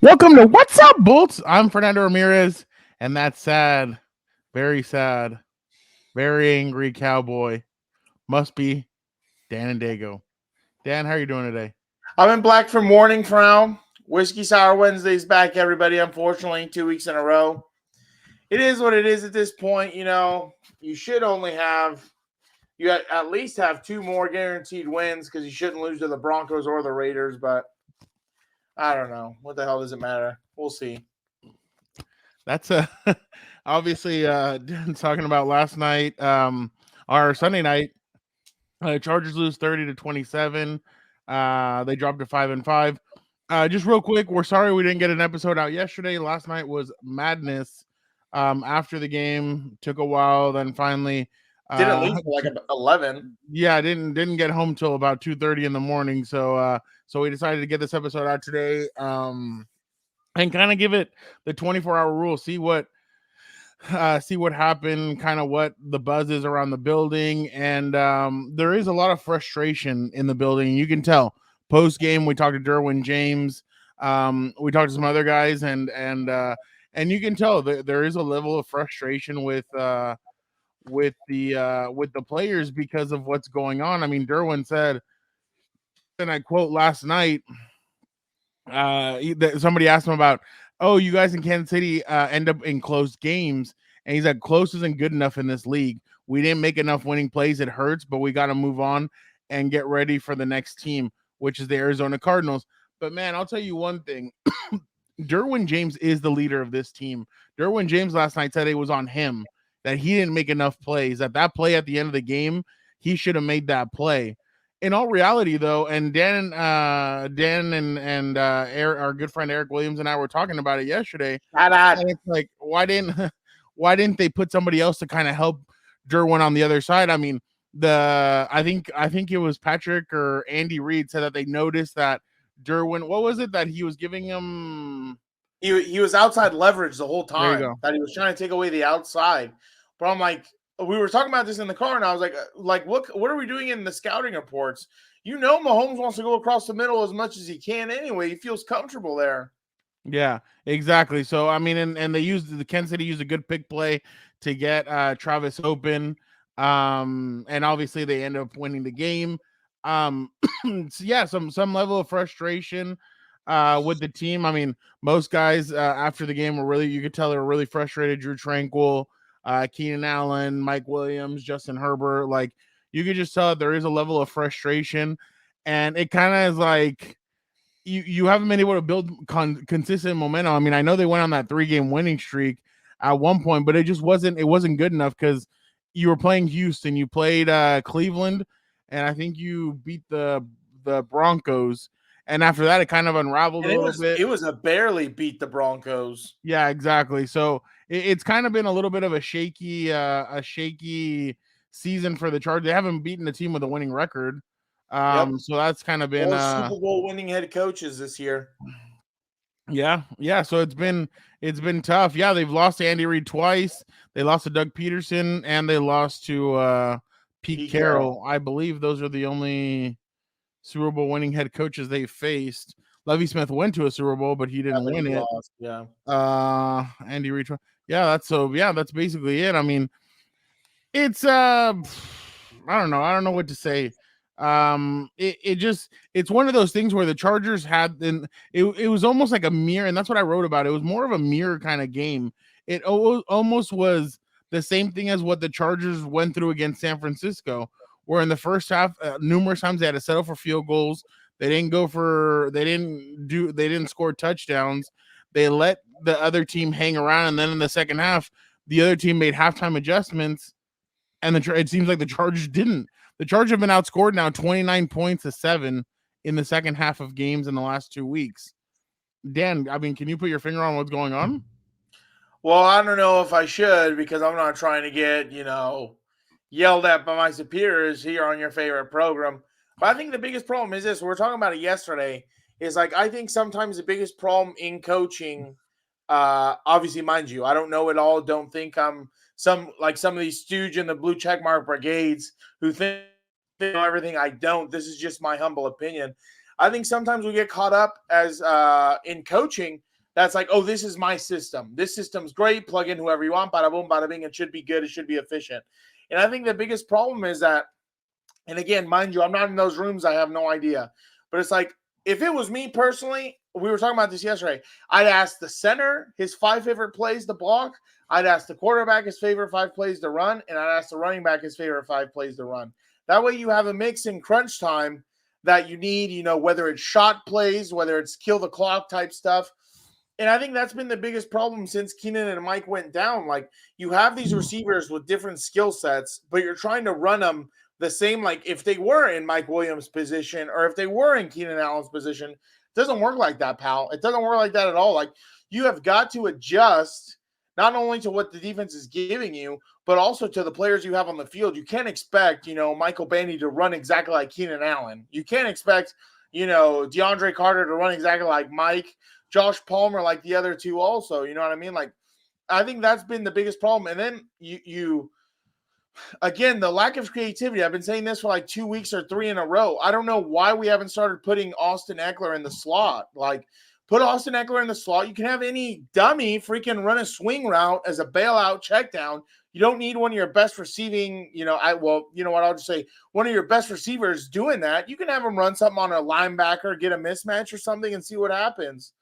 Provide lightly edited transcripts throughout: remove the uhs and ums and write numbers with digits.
Welcome to What's Up, Bolts. I'm Fernando Ramirez, and that sad, very angry cowboy must be Dan and Daygo. Dan, how are you doing today? I'm in black for morning frown. Whiskey Sour Wednesday's back, everybody. Unfortunately, 2 weeks in a row. It is what it is at this point. You should only have at least have two more guaranteed wins because you shouldn't lose to the Broncos or the Raiders. But I don't know. What the hell does it matter? We'll see. That's obviously talking about last night, our Sunday night. Chargers lose 30-27. They dropped to 5-5. Just real quick, we're sorry we didn't get an episode out yesterday. Last night was madness. After the game, took a while, then finally Didn't leave for like 11. yeah, didn't get home till about 2:30 in the morning. So we decided to get this episode out today. And kind of give it the 24-hour rule, see what happened, kind of what the buzz is around the building. And there is a lot of frustration in the building. You can tell. Post game, we talked to Derwin James. We talked to some other guys, and you can tell that there is a level of frustration with the players because of what's going on. I mean, Derwin said, and I quote last night, somebody asked him about, oh, you guys in Kansas City end up in close games, and he's like, close isn't good enough in this league. We didn't make enough winning plays. It hurts, but we got to move on and get ready for the next team, which is the Arizona Cardinals. But man, I'll tell you one thing. Derwin James is the leader of this team. Derwin James last night said it was on him that he didn't make enough plays. That play at the end of the game, he should have made that play. In all reality, though, and Dan and our good friend Eric Williams and I were talking about it yesterday. And it's like, why didn't they put somebody else to kind of help Derwin on the other side? I mean, I think it was Patrick or Andy Reid said that they noticed that Derwin, what was it that he was giving him? He was outside leverage the whole There you time. go. That he was trying to take away the outside. But I'm like, we were talking about this in the car, and I was like, what are we doing in the scouting reports? Mahomes wants to go across the middle as much as he can anyway. He feels comfortable there. Yeah, exactly. So I mean, and they used the Kansas City used a good pick play to get Travis open. And obviously they end up winning the game. So yeah, some level of frustration with the team. I mean, most guys after the game were really, you could tell they were really frustrated. Drew Tranquil, Keenan Allen, Mike Williams, Justin Herbert. Like, you could just tell there is a level of frustration, and it kind of is like you haven't been able to build consistent momentum. I mean, I know they went on that 3-game winning streak at one point, but it wasn't good enough because you were playing Houston, you played Cleveland, and I think you beat the Broncos. And after that, it kind of unraveled And a little bit. it was a barely beat the Broncos. Yeah, exactly. So it's kind of been a little bit of a shaky season for the Chargers. They haven't beaten a team with a winning record. Yep. So that's kind of been Or Super Bowl winning head coaches this year. yeah. So it's been tough. Yeah, they've lost to Andy Reid twice. They lost to Doug Peterson, and they lost to Pete Carroll. I believe those are the only Super Bowl winning head coaches they faced. Lovie Smith went to a Super Bowl, but he didn't win it. Lost. Yeah. Andy Reid. Yeah, that's basically it. I mean, it's I don't know. I don't know what to say. It's one of those things where the Chargers had, and it was almost like a mirror, and that's what I wrote about. It was more of a mirror kind of game. It almost was the same thing as what the Chargers went through against San Francisco, where in the first half, numerous times they had to settle for field goals. They didn't score touchdowns. They let the other team hang around, and then in the second half, the other team made halftime adjustments, and it seems like the Chargers didn't. The Chargers have been outscored now 29 points to 7 in the second half of games in the last 2 weeks. Dan, I mean, can you put your finger on what's going on? Well, I don't know if I should, because I'm not trying to get, yelled at by my superiors here on your favorite program. But I think the biggest problem is this. We were talking about it yesterday. Is like, I think sometimes the biggest problem in coaching, obviously, mind you, I don't know it all. Don't think I'm some of these stooge in the blue checkmark brigades who think they know everything. I don't. This is just my humble opinion. I think sometimes we get caught up as in coaching that's like, oh, this is my system. This system's great. Plug in whoever you want. Bada boom, bada bing. It should be good. It should be efficient. And I think the biggest problem is that, and again, mind you, I'm not in those rooms. I have no idea. But it's like, if it was me personally, we were talking about this yesterday, I'd ask the center his 5 favorite plays to block. I'd ask the quarterback his favorite 5 plays to run. And I'd ask the running back his favorite 5 plays to run. That way you have a mix in crunch time that you need, whether it's shot plays, whether it's kill the clock type stuff. And I think that's been the biggest problem since Keenan and Mike went down. Like, you have these receivers with different skill sets, but you're trying to run them the same, like if they were in Mike Williams' position or if they were in Keenan Allen's position. It doesn't work like that, pal. It doesn't work like that at all. Like, you have got to adjust not only to what the defense is giving you, but also to the players you have on the field. You can't expect, Michael Bandy to run exactly like Keenan Allen. You can't expect, DeAndre Carter to run exactly like Mike, Josh Palmer like the other two also. You know what I mean? Like, I think that's been the biggest problem. And then you again, the lack of creativity. I've been saying this for like 2 weeks or 3 in a row. I don't know why we haven't started putting Austin Eckler in the slot. Like, put Austin Eckler in the slot. You can have any dummy freaking run a swing route as a bailout check down. You don't need one of your best receiving, I'll just say one of your best receivers doing that. You can have him run something on a linebacker, get a mismatch or something and see what happens.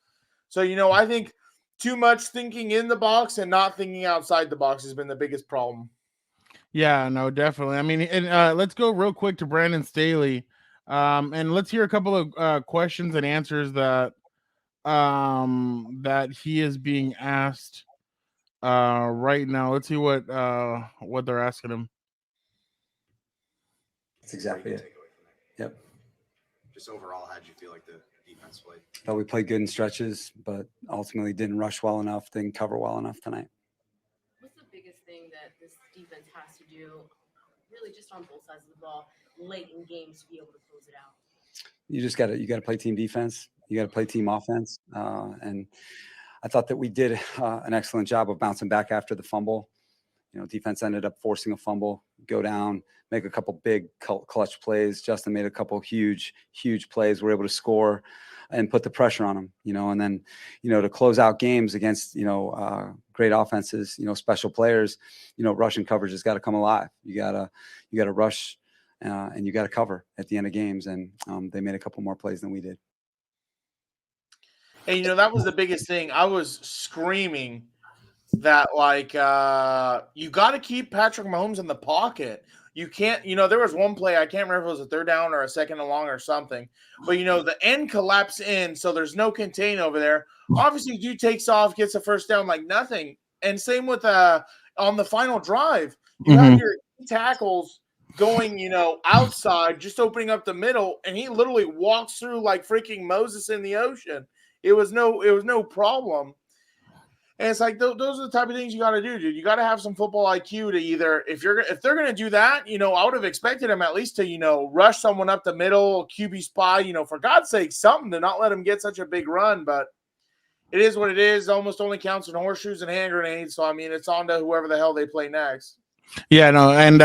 So, I think too much thinking in the box and not thinking outside the box has been the biggest problem. Yeah, no, definitely. I mean, and let's go real quick to Brandon Staley, and let's hear a couple of questions and answers that he is being asked right now. Let's see what they're asking him. That's exactly it. Yep. Just overall, how did you feel like the defense played? Thought we played good in stretches, but ultimately didn't rush well enough, didn't cover well enough tonight. What's the biggest thing that this defense has to do, really just on both sides of the ball, late in games to be able to close it out? You just got to play team defense. You got to play team offense. And I thought that we did an excellent job of bouncing back after the fumble. Defense ended up forcing a fumble, go down, make a couple big clutch plays. Justin made a couple huge plays. We're able to score and put the pressure on them, and then, to close out games against, great offenses, special players, rushing coverage has got to come alive. You gotta rush and you got to cover at the end of games. And they made a couple more plays than we did. And, that was the biggest thing. I was screaming that, like, you got to keep Patrick Mahomes in the pocket. You can't, there was one play, I can't remember if it was a 3rd down or a 2nd and long or something, but, the end collapse in, so there's no contain over there. Obviously, dude takes off, gets a 1st down like nothing. And same with on the final drive, you have your tackles going, outside, just opening up the middle, and he literally walks through like freaking Moses in the ocean. It was no problem. And it's like, those are the type of things you got to do, dude. You got to have some football IQ to either, if they're going to do that, I would have expected him at least to, rush someone up the middle, QB spy, for God's sake, something to not let him get such a big run. But it is what it is. It almost only counts in horseshoes and hand grenades. So, I mean, it's on to whoever the hell they play next. Yeah, no, and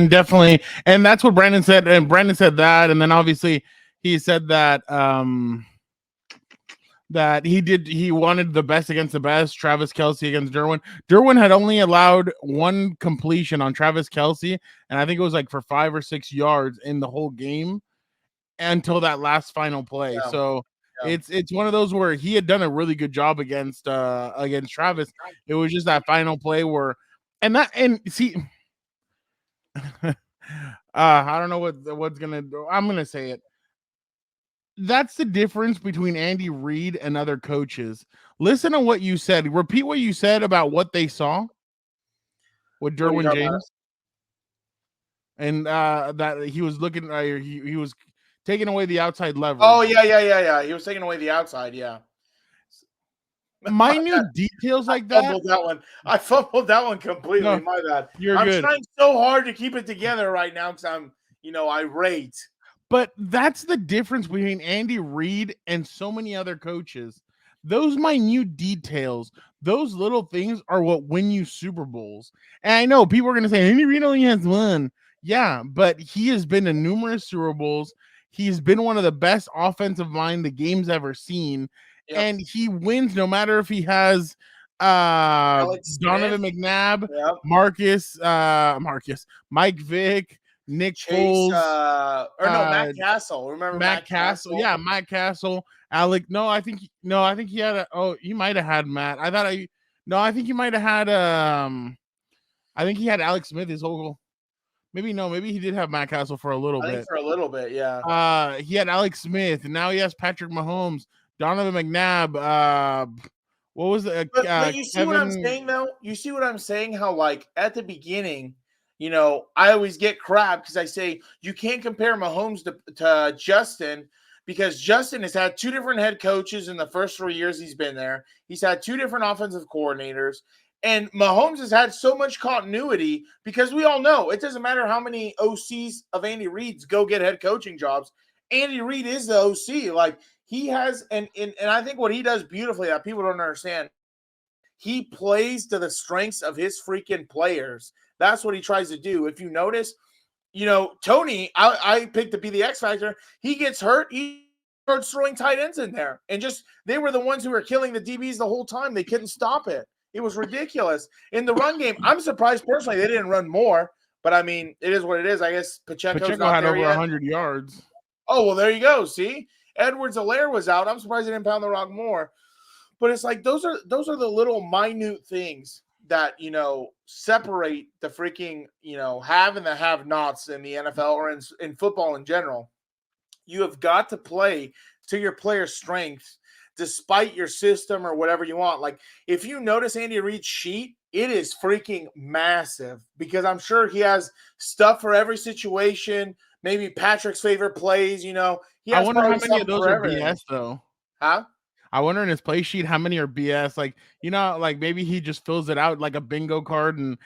definitely, and that's what Brandon said. And Brandon said that, and then obviously he said that that he wanted the best against the best. Travis Kelce against Derwin. Derwin had only allowed 1 completion on Travis Kelce, and I think it was like for 5 or 6 yards in the whole game until that last final play. Yeah. So it's one of those where he had done a really good job against Travis. It was just that final play where, and see, I don't know what's gonna do. I'm gonna say it. That's the difference between Andy Reid and other coaches. Listen to what you said. Repeat what you said about what they saw with Derwin James, and that he was looking. He was taking away the outside leverage. Oh yeah. He was taking away the outside. Yeah. Minute details like that. I fumbled that one completely. No, my bad. I'm trying so hard to keep it together right now because I'm, irate. But that's the difference between Andy Reid and so many other coaches. Those minute details, those little things are what win you Super Bowls. And I know people are going to say, Andy Reid only has 1. Yeah, but he has been to numerous Super Bowls. He's been one of the best offensive line the game's ever seen. and he wins no matter if he has Alex Donovan Smith. McNabb, Yep. Mike Vick, Nick Chase, Foles, Matt Castle. Remember Matt Castle. Yeah, Matt Castle. Alec. No, I think he had he might have had Matt. I think he might have had I think he had Alex Smith his whole. Maybe he did have Matt Castle for a little I bit. think for a little bit, yeah. He had Alex Smith, and now he has Patrick Mahomes, Donovan McNabb. What was the But you see what I'm saying, though? You see what I'm saying? How, like, at the beginning, I always get crap because I say you can't compare Mahomes to Justin because Justin has had 2 different head coaches in the first 3 years he's been there. He's had 2 different offensive coordinators. And Mahomes has had so much continuity because we all know it doesn't matter how many OCs of Andy Reid's go get head coaching jobs. Andy Reid is the OC. Like, he has, and I think what he does beautifully that people don't understand, he plays to the strengths of his freaking players. That's what he tries to do. If you notice, Tony, I picked to be the X Factor. He gets hurt. He starts throwing tight ends in there. And they were the ones who were killing the DBs the whole time. They couldn't stop it. It was ridiculous. In the run game, I'm surprised personally they didn't run more. But, I mean, it is what it is. I guess Pacheco had over 100 yards. Oh, well, there you go. See? Edwards-Helaire was out. I'm surprised they didn't pound the rock more. But it's like those are the little minute things that, separate the freaking, have and the have-nots in the NFL or in football in general. You have got to play to your player's strengths despite your system or whatever you want. Like, if you notice Andy Reid's sheet, it is freaking massive because I'm sure he has stuff for every situation. Maybe Patrick's favorite plays, He has I wonder how many of those are everything. BS, though. Huh? I wonder in his play sheet how many are BS. Like, like maybe he just fills it out like a bingo card, and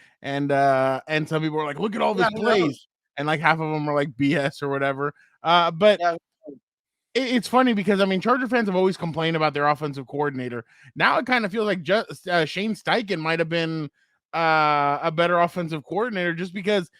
some people are like, look at all his plays, and like half of them are like BS or whatever. But it's funny because I mean, Charger fans have always complained about their offensive coordinator. Now it kind of feels like Shane Steichen might have been a better offensive coordinator just because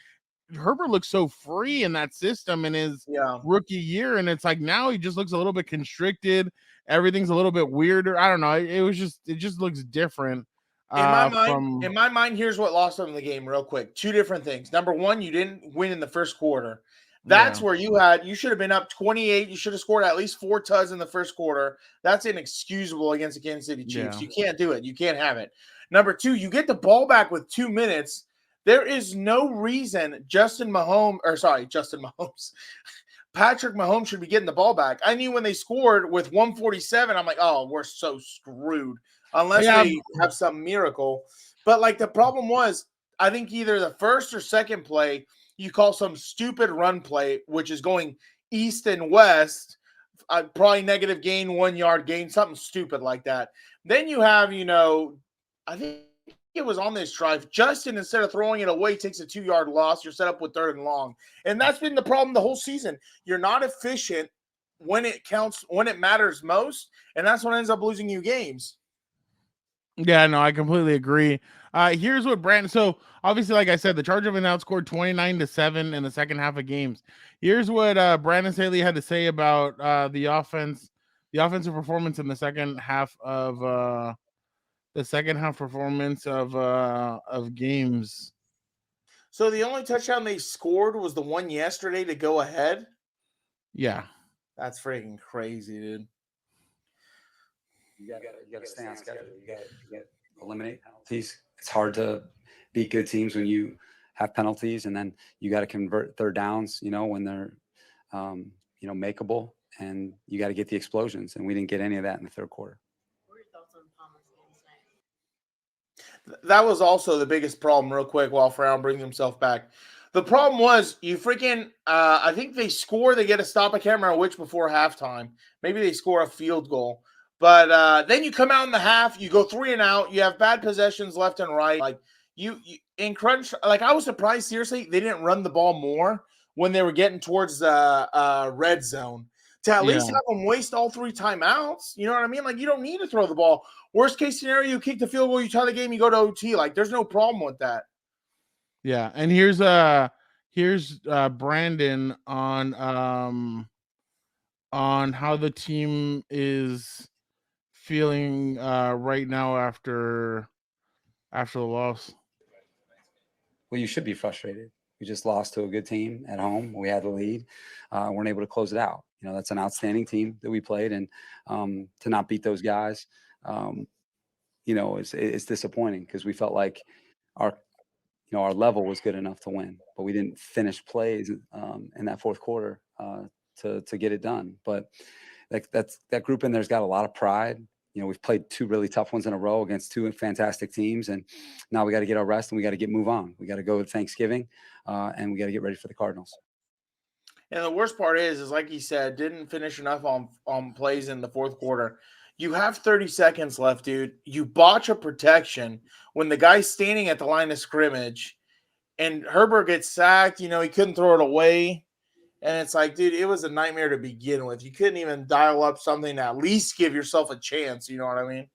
Herbert looks so free in that system in his rookie year, and it's like now he just looks a little bit constricted. Everything's a little bit weirder. I don't know. It just looks different. In my mind, here's what lost them in the game real quick. 2 different things. Number one, you didn't win in the first quarter. That's where you should have been up 28. You should have scored at least 4 tuds in the first quarter. That's inexcusable against the Kansas City Chiefs. You can't do it. You can't have it. Number 2, you get the ball back with 2 minutes. There is no reason Patrick Mahomes should be getting the ball back. I knew when they scored with 147, I'm like, oh, we're so screwed unless they have some miracle. But like the problem was, I think either the first or second play, you call some stupid run play, which is going east and west, probably negative gain, 1 yard gain, something stupid like that. Then you have, I think it was on this drive. Justin, instead of throwing it away, takes a 2-yard loss. You're set up with 3rd and long. And that's been the problem the whole season. You're not efficient when it counts, when it matters most. And that's what ends up losing you games. Yeah, no, I completely agree. Here's what Brandon. So obviously, like I said, the Chargers have outscored 29-7 in the second half of games. Here's what Brandon Staley had to say about the offensive performance in the second half of performance of games. So the only touchdown they scored was the one yesterday to go ahead. Yeah, that's freaking crazy, dude. You got to stay on schedule. You got to eliminate penalties. It's hard to beat good teams when you have penalties, and then you got to convert 3rd downs. When they're makeable, and you got to get the explosions. And we didn't get any of that in the 3rd quarter. That was also the biggest problem, real quick, while Frown brings himself back. The problem was you freaking, I think they score, they get a stop a camera, which before halftime. Maybe they score a field goal. But then you come out in the half, you go 3 and out, you have bad possessions left and right. Like you in crunch, like I was surprised, seriously, they didn't run the ball more when they were getting towards the red zone. To at least have them waste all 3 timeouts. You know what I mean? Like, you don't need to throw the ball. Worst case scenario, you kick the field goal, you tie the game, you go to OT. Like, there's no problem with that. Yeah, and here's Brandon on how the team is feeling right now after the loss? Well, you should be frustrated. We just lost to a good team at home. We had the lead, weren't able to close it out. You know, that's an outstanding team that we played, and to not beat those guys, you know, it's disappointing because we felt like our our level was good enough to win, but we didn't finish plays in that fourth quarter to get it done. But that group in there's got a lot of pride. You know, we've played 2 really tough ones in a row against 2 fantastic teams, and now we got to get our rest and we got to move on. We got to go to Thanksgiving, and we got to get ready for the Cardinals. And the worst part is like you said, didn't finish enough on plays in the fourth quarter. You have 30 seconds left, dude. You botch a protection when the guy's standing at the line of scrimmage and Herbert gets sacked. You know, he couldn't throw it away. And it's like, dude, it was a nightmare to begin with. You couldn't even dial up something to at least give yourself a chance. You know what I mean?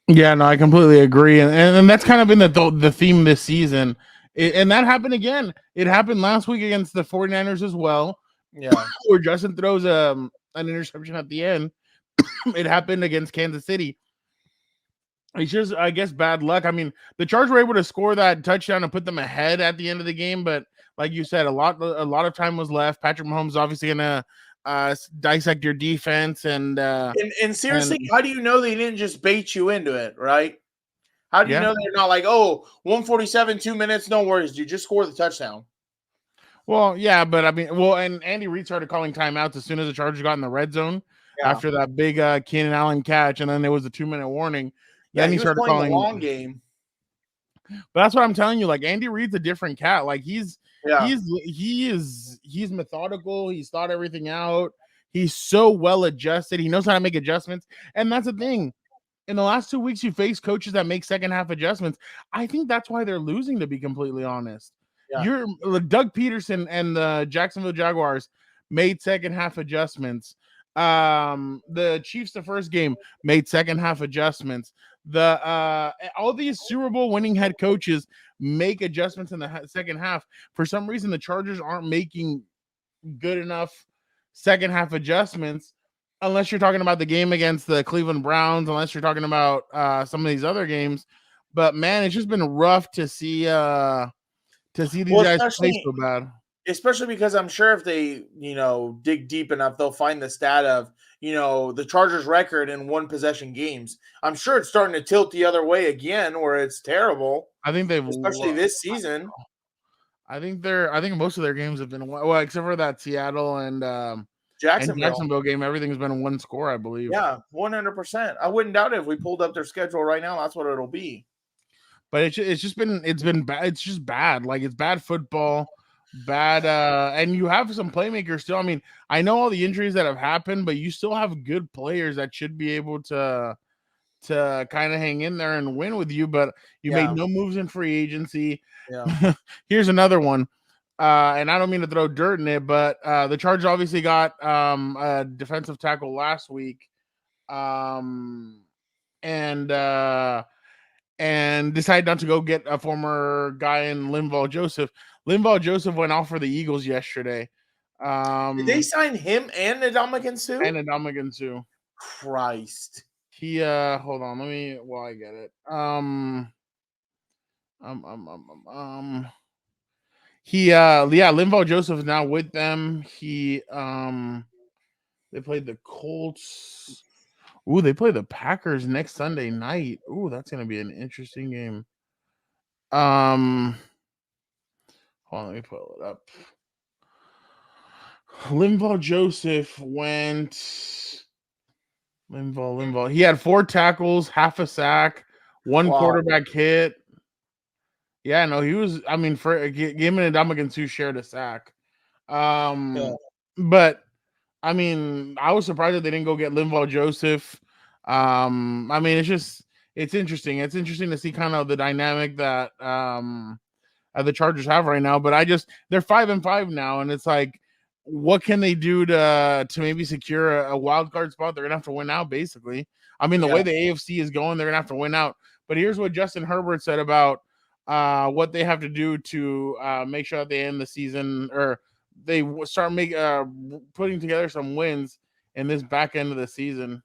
Yeah, no, I completely agree. And that's kind of been the theme this season. And that happened again. It happened last week against the 49ers as well. Yeah. Where Justin throws an interception at the end. It happened against Kansas City. It's just, I guess, bad luck. I mean, the Chargers were able to score that touchdown and put them ahead at the end of the game, but like you said, a lot of time was left. Patrick Mahomes is obviously gonna dissect your defense, and seriously, how do you know they didn't just bait you into it, right? How do you know they're not like, 147, 2 minutes, no worries, dude, just score the touchdown? Well, yeah, but I mean, and Andy Reid started calling timeouts as soon as the Chargers got in the red zone after that big Keenan Allen catch, and then there was a 2-minute warning. Yeah, he started calling the long game. But that's what I'm telling you. Like, Andy Reid's a different cat. Like, he's methodical. He's thought everything out. He's so well adjusted. He knows how to make adjustments. And that's the thing. In the last 2 weeks, you face coaches that make second half adjustments. I think that's why they're losing, to be completely honest. Yeah. Doug Peterson and the Jacksonville Jaguars made second half adjustments. The Chiefs, the first game, made second half adjustments. All these Super Bowl winning head coaches make adjustments in the second half. For some reason, the Chargers aren't making good enough second half adjustments, unless you're talking about the game against the Cleveland Browns, unless you're talking about some of these other games. But man, it's just been rough to see these guys play so bad. Especially because I'm sure if they, dig deep enough, they'll find the stat of, the Chargers record in 1 possession games. I'm sure it's starting to tilt the other way again, where it's terrible. I think especially this season. I think most of their games have been except for that Seattle and Jacksonville game. Everything's been 1 score, I believe. Yeah, 100%. I wouldn't doubt it if we pulled up their schedule right now. That's what it'll be. But it's been bad. It's just bad. Like, it's bad football. Bad and you have some playmakers still. I mean, I know all the injuries that have happened, but you still have good players that should be able to kind of hang in there and win with you, but you made no moves in free agency. Yeah. Here's another one. And I don't mean to throw dirt in it, but the Chargers obviously got a defensive tackle last week. And decided not to go get a former guy in Linval Joseph. Linval Joseph went off for the Eagles yesterday. Did they sign him and Ndamukong Suh? And Ndamukong Suh. Christ. He hold on, let me I get it. Linval Joseph is now with them. They played the Colts. Ooh, they play the Packers next Sunday night. Ooh, that's gonna be an interesting game. Hold on, let me pull it up. Linval Joseph went. Linval. He had 4 tackles, half a sack, 1 quarterback hit. Yeah, no, he was. I mean, for him and Ndamukong Suh shared a sack. But I mean, I was surprised that they didn't go get Linval Joseph. I mean, it's interesting. It's interesting to see kind of the dynamic that the Chargers have right now. But they're 5-5 now, and it's like, what can they do to maybe secure a wild card spot? They're gonna have to win out, basically. I mean, the way the AFC is going, they're gonna have to win out. But here's what Justin Herbert said about what they have to do to make sure that they end the season, or they start putting together some wins in this back end of the season.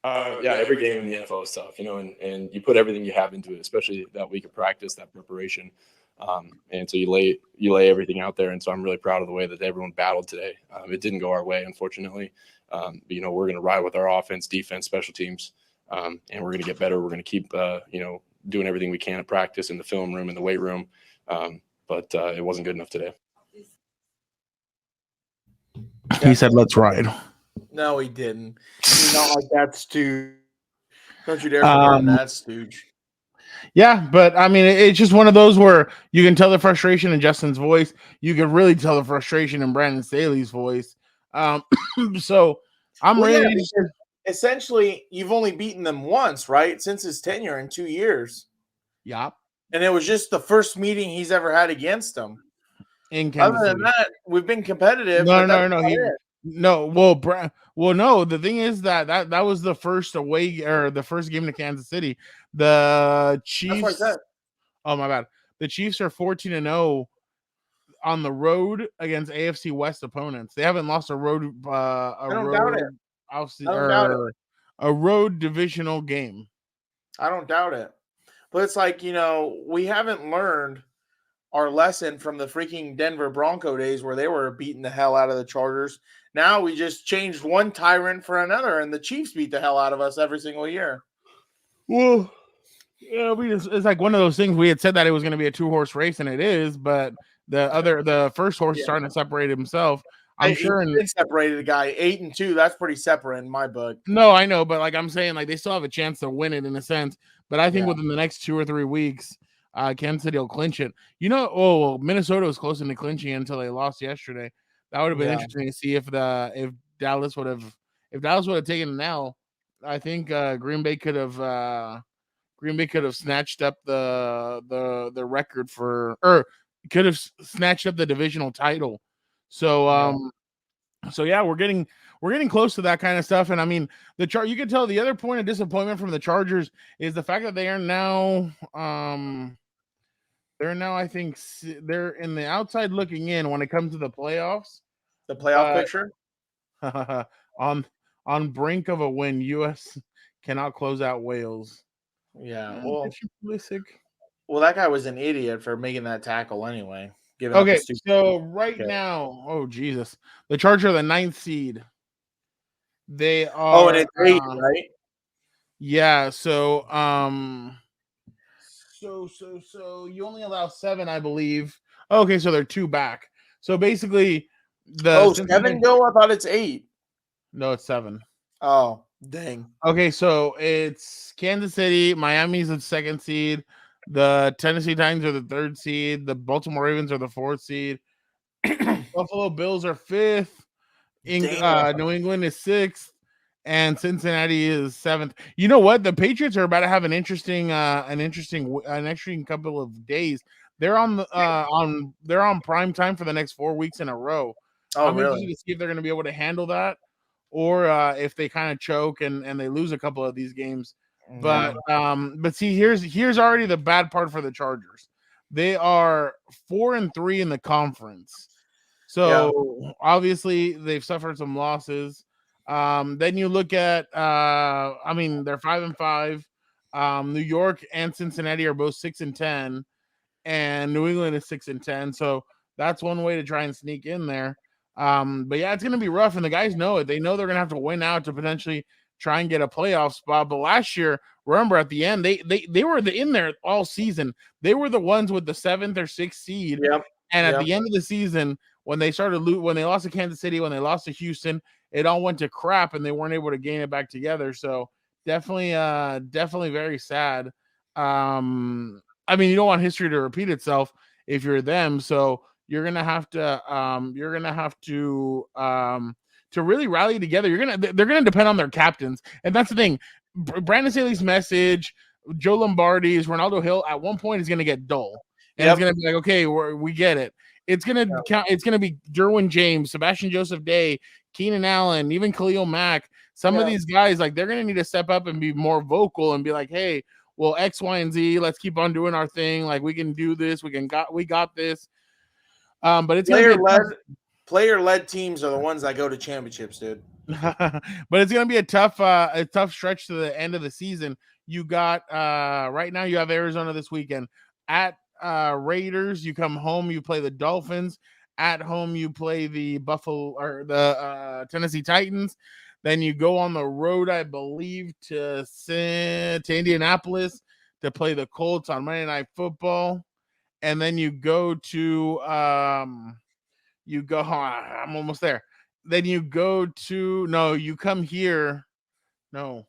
Yeah, every game in the NFL is tough, and you put everything you have into it, especially that week of practice, that preparation. And so you lay everything out there. And so I'm really proud of the way that everyone battled today. It didn't go our way, unfortunately. But, we're going to ride with our offense, defense, special teams, and we're going to get better. We're going to keep, doing everything we can at practice, in the film room, in the weight room. But it wasn't good enough today. He said, "Let's ride." No, he didn't. He's not like that stooge. Don't you dare compare him to that stooge. Yeah, but I mean, it's just one of those where you can tell the frustration in Justin's voice. You can really tell the frustration in Brandon Staley's voice. So I'm ready. Because essentially, you've only beaten them once, right? Since his tenure in 2 years. Yeah. And it was just the first meeting he's ever had against them. In Kansas Other than City. that, we've been competitive. No. No. The thing is that was the first away or the first game to Kansas City. The Chiefs. Oh my bad. The Chiefs are 14-0 on the road against AFC West opponents. They haven't lost a road a road divisional game. I don't doubt it. But it's like, we haven't learned our lesson from the freaking Denver Bronco days where they were beating the hell out of the Chargers. Now we just changed one tyrant for another, and the Chiefs beat the hell out of us every single year. Well, yeah, it's like one of those things. We had said that it was going to be a 2-horse race, and it is, but the first horse is starting to separate himself. I'm sure separated a guy 8-2. That's pretty separate in my book. No, I know, but like I'm saying, like they still have a chance to win it in a sense. But I think within the next 2 or 3 weeks, Kansas City will clinch it. Minnesota was close into clinching until they lost yesterday. That would have been interesting to see if Dallas would have taken an L. I think Green Bay could have snatched up the record could have snatched up the divisional title. So we're getting close to that kind of stuff. And I mean, you can tell the other point of disappointment from the Chargers is the fact that they are now I think they're in the outside looking in when it comes to the playoffs. The playoff picture on brink of a win. US cannot close out Wales. Yeah, well, that guy was an idiot for making that tackle anyway. Okay, so now, oh Jesus, the Chargers are the 9th seed. They are. Oh, and it's 8, right? Yeah. So so you only allow 7, I believe. Okay, so they're 2 back. So basically, 7 go. I thought it's 8. No, it's 7. Oh, dang. Okay, so it's Kansas City, Miami's the 2nd seed. The Tennessee Titans are the 3rd seed. The Baltimore Ravens are the 4th seed. Buffalo Bills are 5th. New England is 6th, and Cincinnati is 7th. You know what? The Patriots are about to have an interesting couple of days. They're on they're on prime time for the next 4 weeks in a row. I'm interested to see if they're going to be able to handle that, or if they kind of choke and they lose a couple of these games. But see, here's already the bad part for the Chargers. They are 4-3 in the conference. So obviously they've suffered some losses. Then you look at they're 5-5. New York and Cincinnati are both 6-10, and New England is 6-10. So that's one way to try and sneak in there. But yeah, it's gonna be rough, and the guys know it. They know they're gonna have to win out to potentially try and get a playoff spot. But last year, remember at the end, they were in there all season. They were the ones with the 7th or 6th seed. Yep. And at the end of the season, when they lost to Kansas City, when they lost to Houston, it all went to crap, and they weren't able to gain it back together. So definitely very sad. I mean, you don't want history to repeat itself if you're them. So you're gonna have to really rally together. They're gonna depend on their captains, and that's the thing. Brandon Staley's message, Joe Lombardi's, Ronaldo Hill at one point is gonna get dull, and it's gonna be like, okay, we get it. It's gonna count. It's gonna be Derwin James, Sebastian Joseph Day, Keenan Allen, even Khalil Mack. Some of these guys, like, they're gonna need to step up and be more vocal and be like, hey, well, X, Y, and Z, let's keep on doing our thing. Like, we can do this. We got this. But it's player-led teams are the ones that go to championships, dude. But it's gonna be a tough stretch to the end of the season. You got right now you have Arizona this weekend at Raiders. You come home, you play the Dolphins. At home, you play the Buffalo or the Tennessee Titans. Then you go on the road, I believe, to Indianapolis to play the Colts on Monday Night Football. And then you go to I'm almost there. Then you go to you come here. No.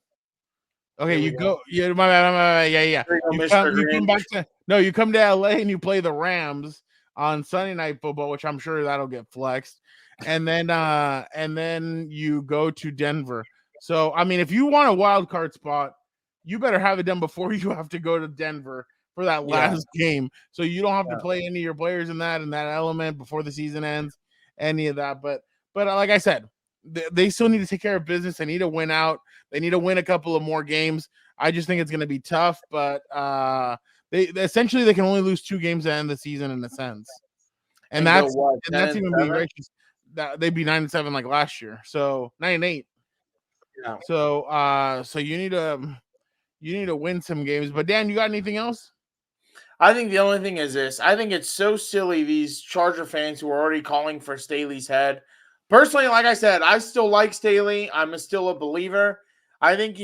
Okay, Here we you go. go. Yeah, my bad. Yeah. There you go, You Mr. come Grinch. back to you come to LA and you play the Rams on Sunday Night Football, which I'm sure that'll get flexed. And then you go to Denver. So I mean, if you want a wild card spot, you better have it done before you have to go to Denver for that last game. So you don't have to play any of your players in that element before the season ends, any of that. But like I said, they still need to take care of business. They need to win out. They need to win a couple of more games. I just think it's going to be tough, but they essentially they can only lose 2 games at the end of the season in a sense, and that's even being righteous. They'd be 9-7 like last year, so 9-8. Yeah. So you need to win some games. But Dan, you got anything else? I think the only thing is this. I think it's so silly, these Charger fans who are already calling for Staley's head. Personally, like I said, I still like Staley. I'm still a believer. I think,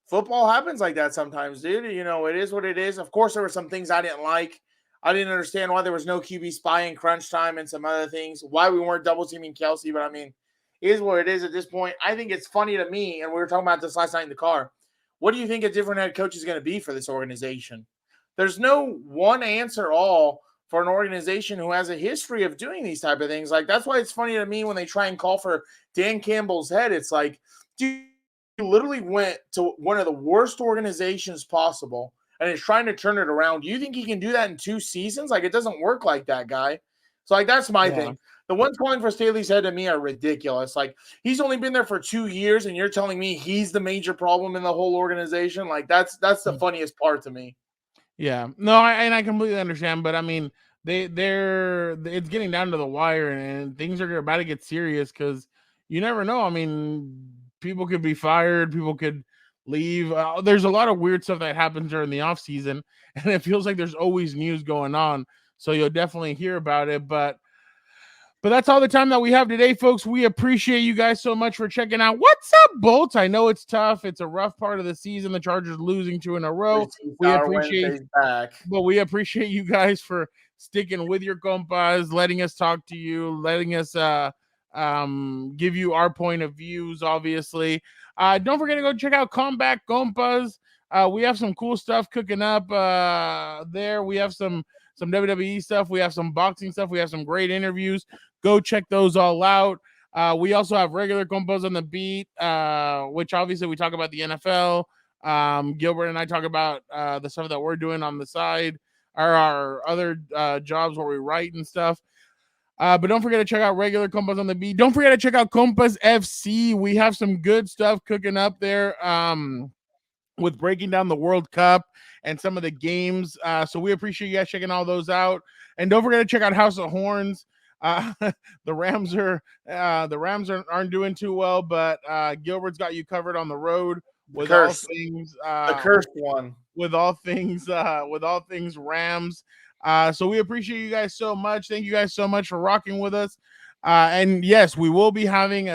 football happens like that sometimes, dude. It is what it is. Of course, there were some things I didn't like. I didn't understand why there was no QB spy in crunch time and some other things, why we weren't double teaming Kelce. But I mean, it is what it is at this point. I think it's funny to me, and we were talking about this last night in the car. What do you think a different head coach is going to be for this organization? There's no one answer all for an organization who has a history of doing these type of things. Like, that's why it's funny to me when they try and call for Dan Campbell's head. It's like, dude, you literally went to one of the worst organizations possible and is trying to turn it around. Do you think he can do that in 2 seasons? Like, it doesn't work like that, guy. So, like, that's my thing. The ones calling for Staley's head to me are ridiculous. Like, he's only been there for 2 years, and you're telling me he's the major problem in the whole organization? Like, that's the funniest part to me. Yeah, no, I completely understand, but I mean, it's getting down to the wire, and things are about to get serious because you never know. I mean, people could be fired, people could leave. There's a lot of weird stuff that happens during the off season, and it feels like there's always news going on. So you'll definitely hear about it, but that's all the time that we have today, folks. We appreciate you guys so much for checking out What's Up, Bolts. I know it's tough. It's a rough part of the season. The Chargers losing 2 in a row. We appreciate you guys for sticking with your compas, letting us talk to you, letting us give you our point of views, obviously. Don't forget to go check out Compas. We have some cool stuff cooking up there. We have some WWE stuff. We have some boxing stuff. We have some great interviews. Go check those all out. We also have regular Compas on the beat, which obviously we talk about the NFL. Gilbert and I talk about the stuff that we're doing on the side, or our other jobs where we write and stuff. But don't forget to check out regular Compas on the beat. Don't forget to check out Compas FC. We have some good stuff cooking up there with breaking down the World Cup and some of the games. So we appreciate you guys checking all those out. And don't forget to check out House of Horns. The Rams aren't doing too well, but Gilbert's got you covered on the road with all things the cursed one. With all things Rams. So we appreciate you guys so much. Thank you guys so much for rocking with us. And yes, we will be having a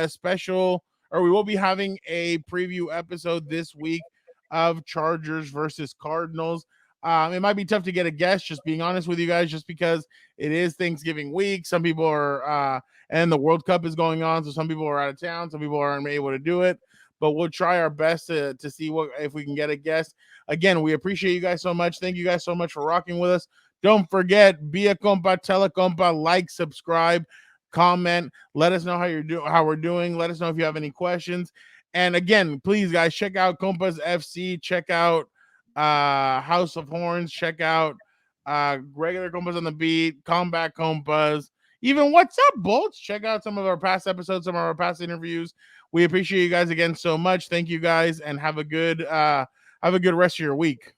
preview episode this week of Chargers versus Cardinals. It might be tough to get a guest, just being honest with you guys, just because it is Thanksgiving week. Some people are, and the World Cup is going on, so some people are out of town. Some people aren't able to do it, but we'll try our best to see if we can get a guest. Again, we appreciate you guys so much. Thank you guys so much for rocking with us. Don't forget, be a compa, tell a compa, like, subscribe, comment. Let us know how we're doing. Let us know if you have any questions. And again, please, guys, check out Compas FC. Check out House of Horns. Check out regular Compas on the beat, Combat Compas. Even What's Up, Bolts? Check out some of our past episodes, some of our past interviews. We appreciate you guys again so much. Thank you guys, and have a good rest of your week.